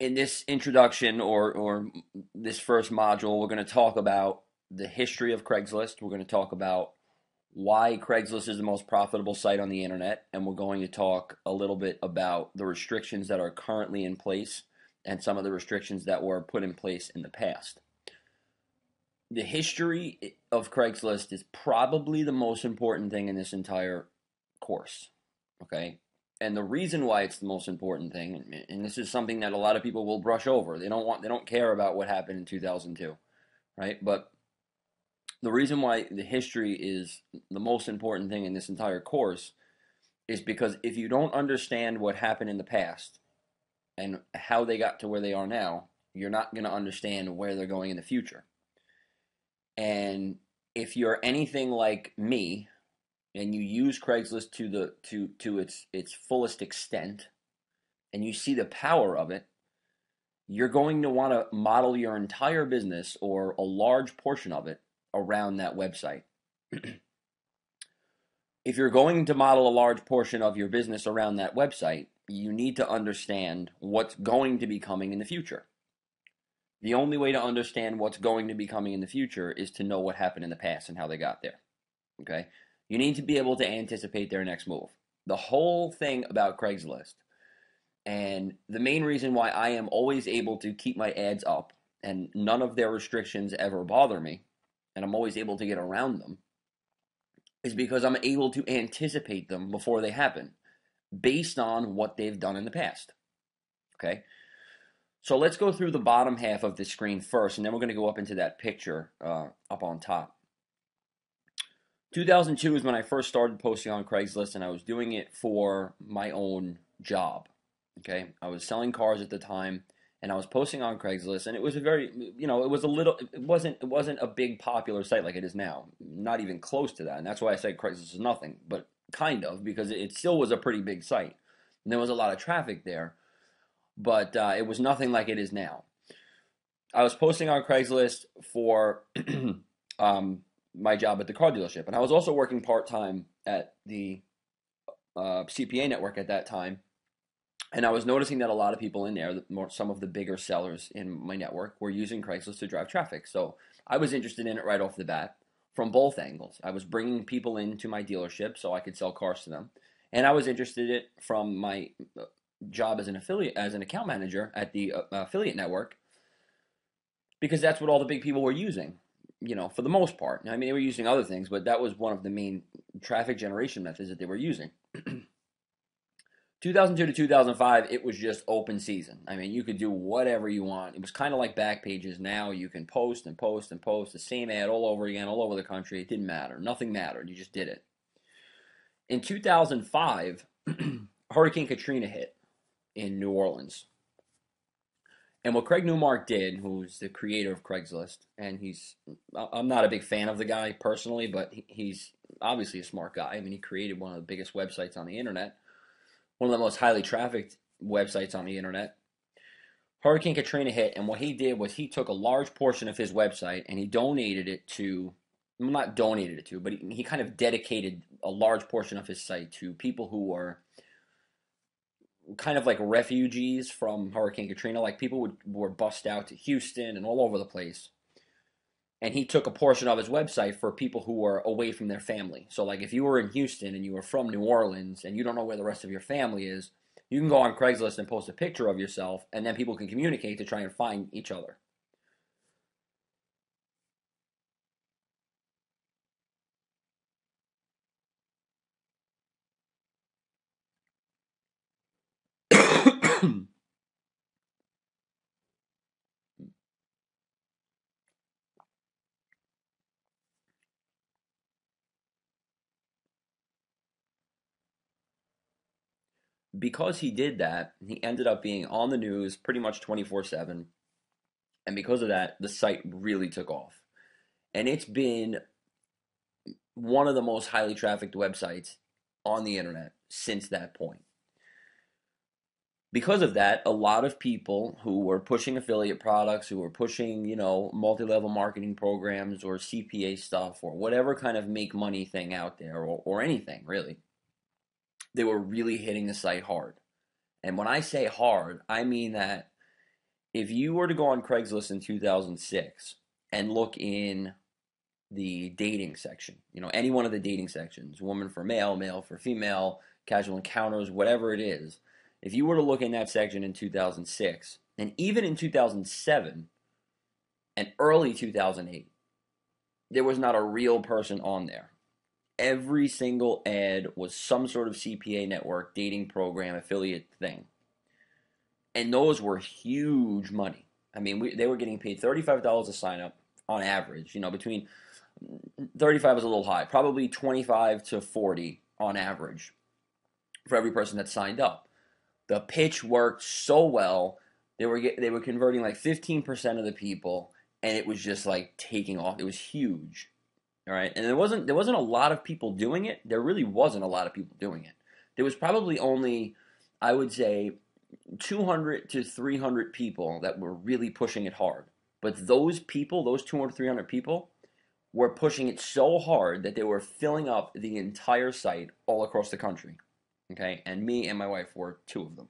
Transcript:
In this introduction or this first module, we're going to talk about the history of Craigslist. We're going to talk about why Craigslist is the most profitable site on the internet, and we're going to talk a little bit about the restrictions that are currently in place and some of the restrictions that were put in place in the past. The history of Craigslist is probably the most important thing in this entire course. Okay? And the reason why it's the most important thing, and this is something that a lot of people will brush over. They don't care about what happened in 2002, right? But the reason why the history is the most important thing in this entire course is because if you don't understand what happened in the past and how they got to where they are now, you're not going to understand where they're going in the future. And if you're anything like me and you use Craigslist to its fullest extent and you see the power of it, you're going to want to model your entire business or a large portion of it around that website. If you're going to model a large portion of your business around that website, you need to understand what's going to be coming in the future. The only way to understand what's going to be coming in the future is to know what happened in the past and how they got there. Okay? You need to be able to anticipate their next move. The whole thing about Craigslist, and the main reason why I am always able to keep my ads up and none of their restrictions ever bother me, and I'm always able to get around them, is because I'm able to anticipate them before they happen based on what they've done in the past. Okay? So let's go through the bottom half of the screen first, and then we're going to go up into that picture up on top. 2002 is when I first started posting on Craigslist, and I was doing it for my own job. Okay, I was selling cars at the time, and I was posting on Craigslist, and it was a very, it wasn't a big popular site like it is now, not even close to that, and that's why I say Craigslist is nothing, but kind of, because it still was a pretty big site, and there was a lot of traffic there, but it was nothing like it is now. I was posting on Craigslist for my job at the car dealership, and I was also working part time at the CPA network at that time. And I was noticing that a lot of people in there, some of the bigger sellers in my network, were using Craigslist to drive traffic. So I was interested in it right off the bat from both angles. I was bringing people into my dealership so I could sell cars to them, and I was interested in it from my job as an affiliate, as an account manager at the affiliate network, because that's what all the big people were using, for the most part. I mean, they were using other things, but that was one of the main traffic generation methods that they were using. 2002 to 2005, it was just open season. I mean, you could do whatever you want. It was kind of like Backpages. Now you can post and post and post the same ad all over again, all over the country. It didn't matter. Nothing mattered. You just did it. In 2005, Hurricane Katrina hit in New Orleans. And what Craig Newmark did, who's the creator of Craigslist, and I'm not a big fan of the guy personally, but he's obviously a smart guy. I mean, he created one of the biggest websites on the internet, one of the most highly trafficked websites on the internet. Hurricane Katrina hit, and what he did was he took a large portion of his website and he donated it to, well, not donated it to, but he kind of dedicated a large portion of his site to people who were kind of like refugees from Hurricane Katrina. Like people were bussed out to Houston and all over the place. And he took a portion of his website for people who were away from their family. So like if you were in Houston and you were from New Orleans and you don't know where the rest of your family is, you can go on Craigslist and post a picture of yourself, and then people can communicate to try and find each other. Because he did that, he ended up being on the news pretty much 24/7. And because of that, the site really took off. And it's been one of the most highly trafficked websites on the internet since that point. Because of that, a lot of people who were pushing affiliate products, who were pushing, multi-level marketing programs or CPA stuff or whatever kind of make money thing out there, or anything really, they were really hitting the site hard. And when I say hard, I mean that if you were to go on Craigslist in 2006 and look in the dating section, any one of the dating sections, woman for male, male for female, casual encounters, whatever it is, if you were to look in that section in 2006, and even in 2007 and early 2008, there was not a real person on there. Every single ad was some sort of CPA network, dating program, affiliate thing. And those were huge money. I mean, they were getting paid $35 a sign up on average. Between 35 is a little high, probably 25 to 40 on average for every person that signed up. The pitch worked so well. They were converting like 15% of the people, and it was just like taking off. It was huge. All right, and there wasn't a lot of people doing it. There really wasn't a lot of people doing it. There was probably only, I would say, 200 to 300 people that were really pushing it hard. But those people, those 200, 300 people, were pushing it so hard that they were filling up the entire site all across the country. Okay, and me and my wife were two of them.